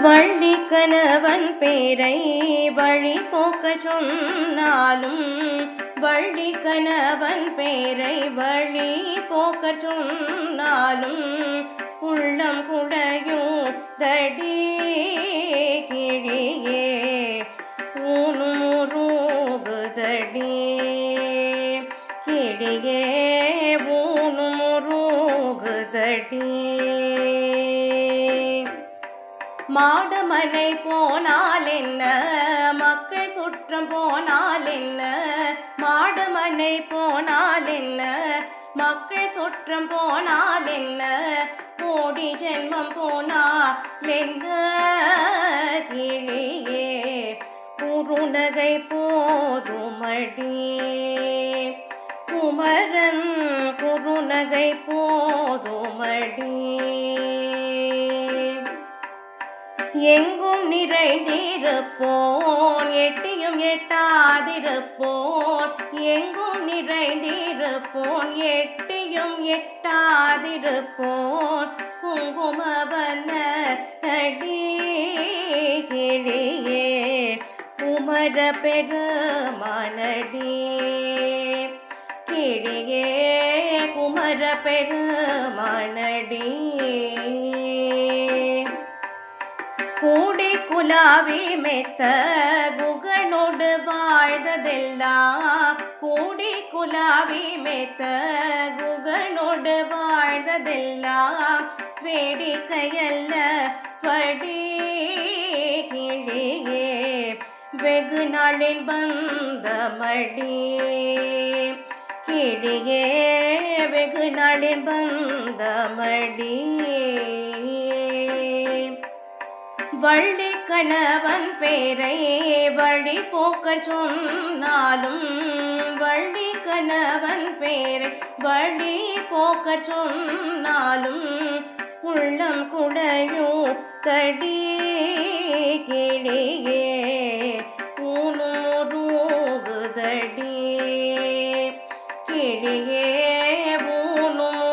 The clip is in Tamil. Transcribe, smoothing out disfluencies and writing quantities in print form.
வள்ளி கணவன் பேரை வழி போக்க சொன்னாலும் வள்ளி கணவன் பேரை வழி போக்க சொன்னாலும் உள்ளம் குடையும் தடி கிழியே ஊனுமுருகுதடி கிழியே ஊனுமுருகுதடி. மாடமனை போனால் என்ன மக்கள் சுற்றம் போனால் என்ன மாடமனை போனால் என்ன மக்கள் சுற்றம் போனால் என்ன கோடி ஜென்மம் போனால் என்ன கிழியே குறுநகை போதுமடி குமரன் குறுநகை போதுமடி. எங்கும் நிறைந்திருப்போன் எட்டியும் எட்டாதிருப்போன் எங்கும் நிறைந்திருப்போன் எட்டியும் எட்டாதிருப்போன் குங்குமவன தடி கிழியே குமர பெருமானடி கிழியே குமர பெருமானடி. கூடி குலாவி மெத்த குகனோடு வாழ்ந்ததெல்லாம் கூடி குலாவி மெத்த குகனோடு வாழ்ந்ததெல்லாம் வேடிக்கையல்ல படி கிழியே வெகு நாளில் பந்தமடி கிழியே வெகு நாளில் பந்தமடி. வள்ளி கணவன் பேரை வழி போக்க சொன்னாலும் வள்ளி கணவன் பேரை வழி போக்க சொன்னாலும் உள்ளம் குடையும் தடி கிழியே ஊனுமுருகுதடி கிழியே ஊனுமுருகுதடி.